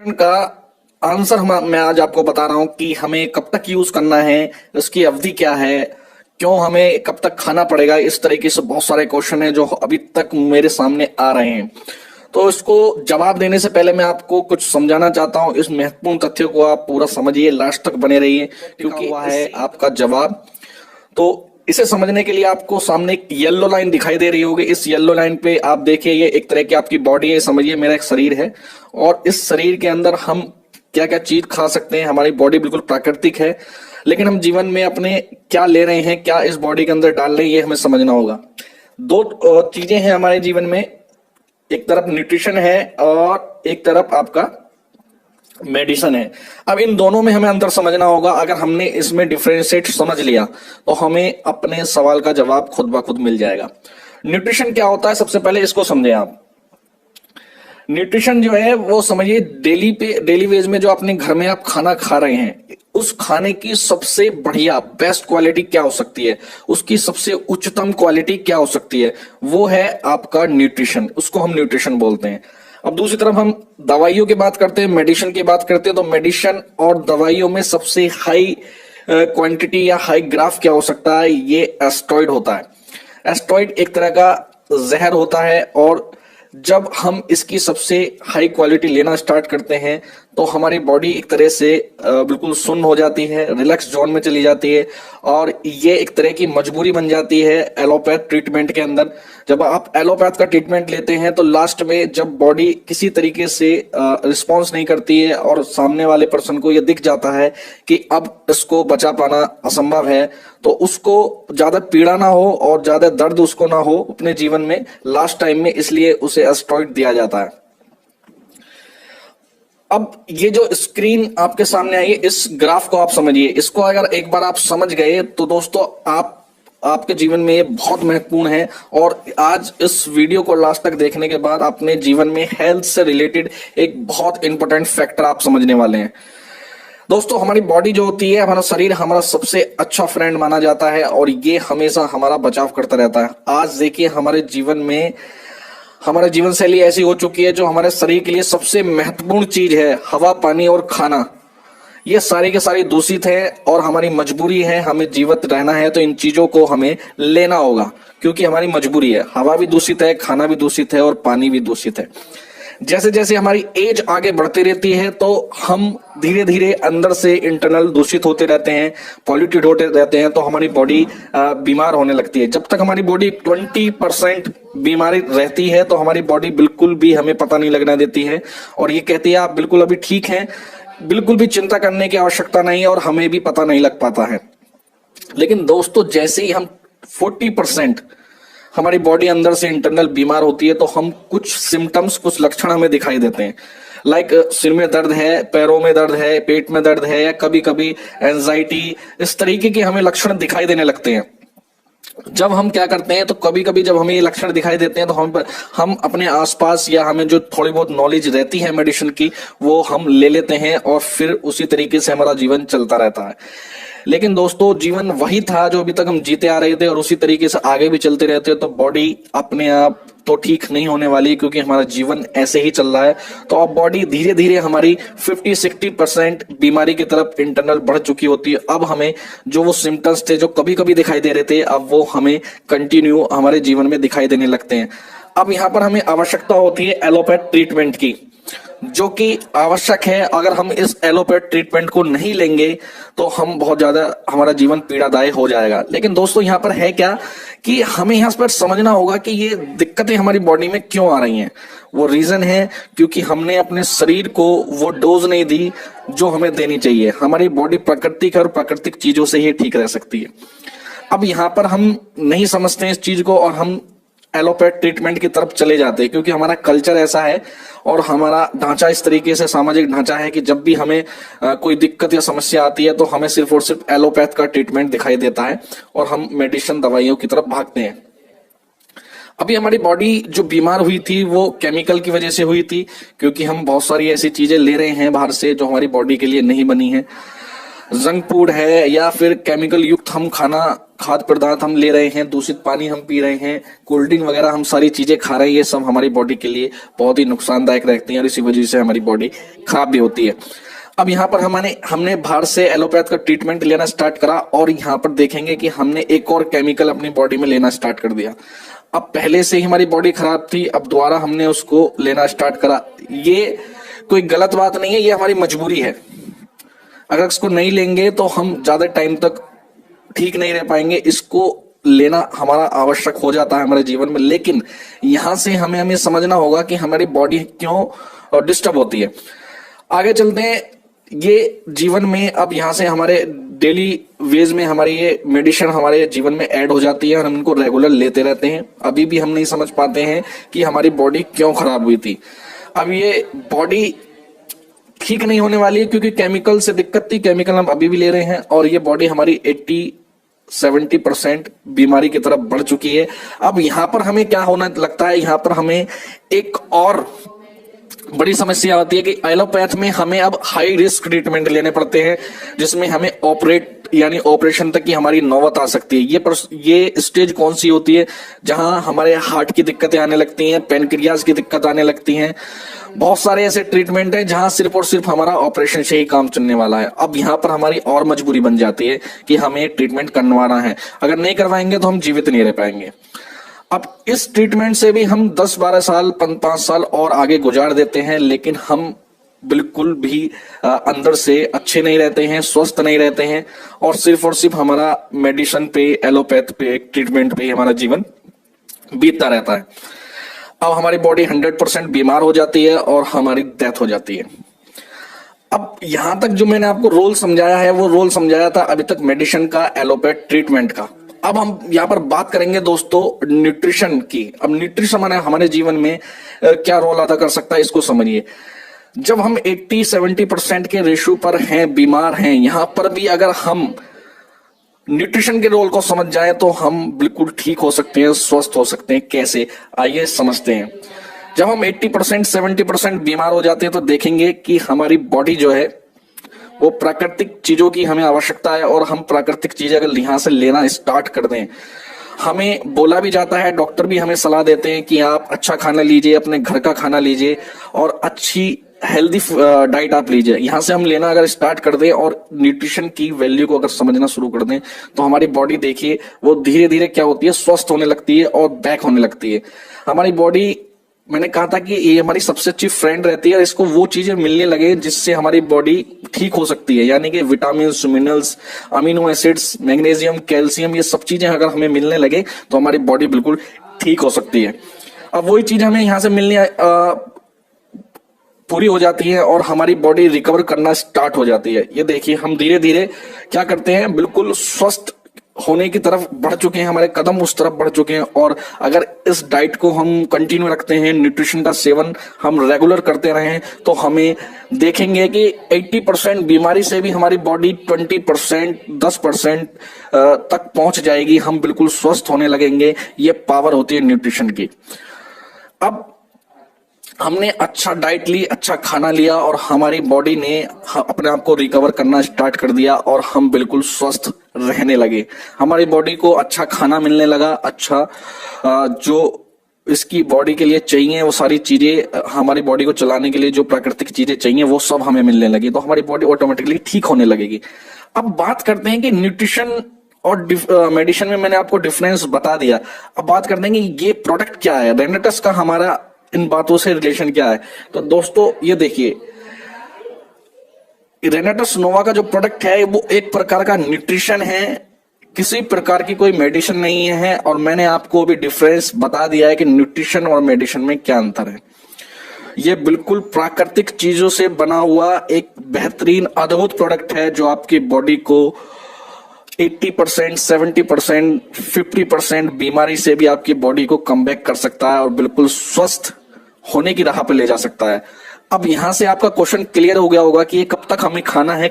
का आंसर मैं आज आपको बता रहा हूं कि हमें कब तक यूज करना है, इसकी अवधि क्या है, क्यों हमें कब तक खाना पड़ेगा। इस तरीके से बहुत सारे क्वेश्चन हैं जो अभी तक मेरे सामने आ रहे हैं। तो इसको जवाब देने से पहले मैं आपको कुछ समझाना चाहता हूं। इस महत्वपूर्ण तथ्य को आप पूरा समझिए, लास्ट तक बने रहिए, क्योंकि हुआ है आपका जवाब। तो इसे समझने के लिए आपको सामने एक येलो लाइन दिखाई दे रही होगी। इस येलो लाइन पे आप देखिए, ये एक तरह की आपकी बॉडी है। समझिए मेरा एक शरीर है और इस शरीर के अंदर हम क्या क्या चीज खा सकते हैं। हमारी बॉडी बिल्कुल प्राकृतिक है, लेकिन हम जीवन में अपने क्या ले रहे हैं, क्या इस बॉडी के अंदर डाल रहे हैं, ये हमें समझना होगा। दो चीजें हैं हमारे जीवन में, एक तरफ न्यूट्रिशन है और एक तरफ आपका मेडिसिन है। अब इन दोनों में हमें अंतर समझना होगा। अगर हमने इसमें डिफरेंशिएट समझ लिया तो हमें अपने सवाल का जवाब खुद ब खुद मिल जाएगा। न्यूट्रिशन क्या होता है, सबसे पहले इसको समझें आप। न्यूट्रिशन जो है वो समझिए डेली वेज में जो अपने घर में आप खाना खा रहे हैं, उस खाने की सबसे बढ़िया बेस्ट क्वालिटी क्या हो सकती है, उसकी सबसे उच्चतम क्वालिटी क्या हो सकती है, वो है आपका न्यूट्रिशन। उसको हम न्यूट्रिशन बोलते हैं। अब दूसरी तरफ हम दवाइयों की बात करते हैं, मेडिसिन की बात करते हैं। तो मेडिसिन और दवाइयों में सबसे हाई क्वांटिटी या हाई ग्राफ क्या हो सकता है, ये एस्टेरॉइड होता है। एस्टेरॉइड एक तरह का जहर होता है और जब हम इसकी सबसे हाई क्वालिटी लेना स्टार्ट करते हैं तो हमारी बॉडी एक तरह से बिल्कुल सुन्न हो जाती है, रिलैक्स जोन में चली जाती है और ये एक तरह की मजबूरी बन जाती है एलोपैथ ट्रीटमेंट के अंदर। जब आप एलोपैथ का ट्रीटमेंट लेते हैं तो लास्ट में जब बॉडी किसी तरीके से रिस्पॉन्स नहीं करती है और सामने वाले पर्सन को ये दिख जाता है कि अब इसको बचा पाना असंभव है, तो उसको ज्यादा पीड़ा ना हो और ज्यादा दर्द उसको ना हो अपने जीवन में लास्ट टाइम में, इसलिए उसे एस्टेरॉइड दिया जाता है। अब ये जो स्क्रीन आपके सामने आई है, इस ग्राफ को आप समझिए। इसको अगर एक बार आप समझ गए तो दोस्तों आपके जीवन में ये बहुत महत्वपूर्ण है। और आज इस वीडियो को लास्ट तक देखने के बाद अपने जीवन में हेल्थ से रिलेटेड एक बहुत इंपॉर्टेंट फैक्टर आप समझने वाले हैं। दोस्तों, हमारी बॉडी जो होती है, हमारा शरीर हमारा सबसे अच्छा फ्रेंड माना जाता है और ये हमेशा हमारा बचाव करता रहता है। आज देखिए हमारे जीवन में हमारा जीवन शैली ऐसी हो चुकी है, जो हमारे शरीर के लिए सबसे महत्वपूर्ण चीज है, हवा, पानी और खाना, ये सारी के सारी दूषित है और हमारी मजबूरी है। हमें जीवित रहना है तो इन चीजों को हमें लेना होगा, क्योंकि हमारी मजबूरी है। हवा भी दूषित है, खाना भी दूषित है और पानी भी दूषित है। जैसे जैसे हमारी एज आगे बढ़ती रहती है तो हम धीरे धीरे अंदर से इंटरनल दूषित होते रहते हैं, पॉल्यूटेड होते रहते हैं, तो हमारी बॉडी बीमार होने लगती है। जब तक हमारी बॉडी 20% बीमारी रहती है तो हमारी बॉडी बिल्कुल भी हमें पता नहीं लगने देती है और ये कहती है आप बिल्कुल अभी ठीक हैं, बिल्कुल भी चिंता करने की आवश्यकता नहीं, और हमें भी पता नहीं लग पाता है। लेकिन दोस्तों, जैसे ही हम 40% हमारी बॉडी अंदर से इंटरनल बीमार होती है तो हम कुछ सिम्टम्स, कुछ लक्षण हमें दिखाई देते हैं। लाइक सिर में दर्द है, पैरों में दर्द है, पेट में दर्द है, या कभी कभी एंजाइटी, इस तरीके के हमें लक्षण दिखाई देने लगते हैं। जब हम क्या करते हैं तो कभी कभी जब हमें ये लक्षण दिखाई देते हैं तो हम अपने आसपास या हमें जो थोड़ी बहुत नॉलेज रहती है मेडिसिन की, वो हम ले लेते हैं और फिर उसी तरीके से हमारा जीवन चलता रहता है। लेकिन दोस्तों, जीवन वही था जो अभी तक हम जीते आ रहे थे और उसी तरीके से आगे भी चलते रहते, तो बॉडी अपने आप तो ठीक नहीं होने वाली, क्योंकि हमारा जीवन ऐसे ही चल रहा है। तो अब बॉडी धीरे धीरे हमारी 50-60% बीमारी की तरफ इंटरनल बढ़ चुकी होती है। अब हमें जो वो सिम्टम्स थे जो कभी कभी दिखाई दे रहे थे, अब वो हमें कंटिन्यू हमारे जीवन में दिखाई देने लगते हैं। अब यहाँ पर हमें आवश्यकता होती है एलोपैथ ट्रीटमेंट की, जो कि आवश्यक है। अगर हम इस एलोपैथ ट्रीटमेंट को नहीं लेंगे तो हम बहुत ज्यादा, हमारा जीवन पीड़ादायी हो जाएगा। लेकिन दोस्तों, यहाँ पर है क्या कि हमें यहाँ पर समझना होगा कि ये दिक्कतें हमारी बॉडी में क्यों आ रही हैं। वो रीजन है क्योंकि हमने अपने शरीर को वो डोज नहीं दी जो हमें देनी चाहिए। हमारी बॉडी प्राकृतिक है और प्राकृतिक चीजों से ही ठीक रह सकती है। अब यहाँ पर हम नहीं समझते हैं इस चीज को और हम एलोपैथ ट्रीटमेंट की तरफ चले जाते हैं, क्योंकि हमारा कल्चर ऐसा है और हमारा ढांचा इस तरीके से, सामाजिक ढांचा है कि जब भी हमें कोई दिक्कत या समस्या आती है तो हमें सिर्फ और सिर्फ एलोपैथ का ट्रीटमेंट दिखाई देता है और हम मेडिसिन, दवाइयों की तरफ भागते हैं। अभी हमारी बॉडी जो बीमार हुई थी वो केमिकल की वजह से हुई थी, क्योंकि हम बहुत सारी ऐसी चीजें ले रहे हैं बाहर से जो हमारी बॉडी के लिए नहीं बनी है। जंक फूड है या फिर केमिकल युक्त हम खाना खाद्य पदार्थ हम ले रहे हैं, दूषित पानी हम पी रहे हैं, कोल्ड ड्रिंक वगैरह हम सारी चीजें खा रहे हैं, ये सब हमारी बॉडी के लिए बहुत ही नुकसानदायक रहती हैं और इसी वजह से हमारी बॉडी खराब भी होती है। अब यहाँ पर हमने बाहर से एलोपैथ का ट्रीटमेंट लेना स्टार्ट करा और यहाँ पर देखेंगे कि हमने एक और केमिकल अपनी बॉडी में लेना स्टार्ट कर दिया। अब पहले से ही हमारी बॉडी खराब थी, अब दोबारा हमने उसको लेना स्टार्ट करा। ये कोई गलत बात नहीं है, ये हमारी मजबूरी है। अगर इसको नहीं लेंगे तो हम ज्यादा टाइम तक ठीक नहीं रह पाएंगे। इसको लेना हमारा आवश्यक हो जाता है हमारे जीवन में, लेकिन यहां से हमें समझना होगा कि हमारी बॉडी क्यों डिस्टर्ब होती है। आगे चलते हैं, ये जीवन में अब यहां से हमारे डेली वेज में हमारी ये मेडिसिन हमारे जीवन में ऐड हो जाती है और हम इनको रेगुलर लेते रहते हैं। अभी भी हम नहीं समझ पाते हैं कि हमारी बॉडी क्यों खराब हुई थी। अब ये बॉडी ठीक नहीं होने वाली है क्योंकि केमिकल से दिक्कत थी, केमिकल हम अभी भी ले रहे हैं और ये बॉडी हमारी 80-70% बीमारी की तरफ बढ़ चुकी है। अब यहां पर हमें क्या होना लगता है, यहां पर हमें एक और बड़ी समस्या आती है कि एलोपैथ में हमें अब हाई रिस्क ट्रीटमेंट लेने पड़ते हैं, जिसमें हमें ऑपरेशन तक की हमारी नौबत आ सकती है। ये स्टेज कौन सी होती है, जहां हमारे हार्ट की दिक्कतें आने लगती हैं, पेनक्रियाज की दिक्कत आने लगती हैं। बहुत सारे ऐसे ट्रीटमेंट हैं जहां सिर्फ और सिर्फ हमारा ऑपरेशन से ही काम चलने वाला है। अब यहाँ पर हमारी और मजबूरी बन जाती है कि हमें ट्रीटमेंट करवाना है, अगर नहीं करवाएंगे तो हम जीवित नहीं रह पाएंगे। अब इस ट्रीटमेंट से भी हम 10-12 साल 5 साल और आगे गुजार देते हैं, लेकिन हम बिल्कुल भी अंदर से अच्छे नहीं रहते हैं, स्वस्थ नहीं रहते हैं और सिर्फ हमारा मेडिसिन पे, एलोपैथ पे, ट्रीटमेंट पे हमारा जीवन बीतता रहता है। अब हमारी बॉडी 100% बीमार हो जाती है और हमारी डेथ हो जाती है। अब यहां तक जो मैंने आपको रोल समझाया है वो रोल समझाया था अभी तक मेडिसिन का, एलोपैथ ट्रीटमेंट का। अब हम यहाँ पर बात करेंगे दोस्तों न्यूट्रिशन की। अब न्यूट्रिशन हमारे जीवन में क्या रोल अदा कर सकता है, इसको समझिए। जब हम 80-70% के रेशियो पर हैं, बीमार हैं, यहां पर भी अगर हम न्यूट्रिशन के रोल को समझ जाए तो हम बिल्कुल ठीक हो सकते हैं, स्वस्थ हो सकते हैं। कैसे, आइए समझते हैं। जब हम 80-70% बीमार हो जाते हैं तो देखेंगे कि हमारी बॉडी जो है वो प्राकृतिक चीजों की हमें आवश्यकता है और हम प्राकृतिक चीजें अगर यहां से लेना स्टार्ट कर दें, हमें बोला भी जाता है, डॉक्टर भी हमें सलाह देते हैं कि आप अच्छा खाना लीजिए, अपने घर का खाना लीजिए और अच्छी हेल्दी डाइट आप लीजिए। यहां से हम लेना अगर स्टार्ट कर दें और न्यूट्रिशन की वैल्यू को अगर समझना शुरू कर दें तो हमारी बॉडी देखिए वो धीरे धीरे क्या होती है, स्वस्थ होने लगती है और बैक होने लगती है। हमारी बॉडी, मैंने कहा था कि ये हमारी सबसे अच्छी फ्रेंड रहती है और इसको वो चीजें मिलने लगे जिससे हमारी बॉडी ठीक हो सकती है, यानी कि vitamin, minerals, amino acids, magnesium, calcium, ये सब चीजें अगर हमें मिलने लगे तो हमारी बॉडी बिल्कुल ठीक हो सकती है। अब वही चीज हमें यहां से मिलने पूरी हो जाती है और हमारी बॉडी रिकवर करना स्टार्ट हो जाती है। ये देखिए हम धीरे धीरे क्या करते हैं, बिल्कुल स्वस्थ होने की तरफ बढ़ चुके हैं, हमारे कदम उस तरफ बढ़ चुके हैं। और अगर इस डाइट को हम कंटिन्यू रखते हैं, न्यूट्रिशन का सेवन हम रेगुलर करते रहें, तो हमें देखेंगे कि 80% बीमारी से भी हमारी बॉडी 20%, 10% तक पहुंच जाएगी। हम बिल्कुल स्वस्थ होने लगेंगे। ये पावर होती है न्यूट्रिशन की। अब हमने अच्छा डाइट ली, अच्छा खाना लिया और हमारी बॉडी ने अपने आप को रिकवर करना स्टार्ट कर दिया और हम बिल्कुल स्वस्थ रहने लगे। हमारी बॉडी को अच्छा खाना मिलने लगा, अच्छा जो इसकी बॉडी के लिए चाहिए वो सारी चीजें, हमारी बॉडी को चलाने के लिए जो प्राकृतिक चीजें चाहिए वो सब हमें मिलने लगी, तो हमारी बॉडी ऑटोमेटिकली ठीक होने लगेगी। अब बात करते हैं कि न्यूट्रिशन और मेडिसिन में मैंने आपको डिफरेंस बता दिया। अब बात करते हैं कि ये प्रोडक्ट क्या है, रेनेटस का हमारा इन बातों से रिलेशन क्या है। तो दोस्तों ये देखिए, रेनेटस नोवा का जो प्रोडक्ट है वो एक प्रकार का न्यूट्रिशन है, किसी प्रकार की कोई मेडिसिन नहीं है। और मैंने आपको भी डिफरेंस बता दिया है कि न्यूट्रिशन और मेडिसिन में क्या अंतर है। ये बिल्कुल प्राकृतिक चीजों से बना हुआ एक बेहतरीन अद्भुत प्रोडक्ट है जो आपकी बॉडी को 80%, 70%, 50% बीमारी से भी आपकी बॉडी को कम बैक कर सकता है और बिल्कुल स्वस्थ होने की राह पर ले जा सकता है। अब यहां से आपका क्वेश्चन क्लियर हो गया होगा कि ये कब तक हमें खाना है।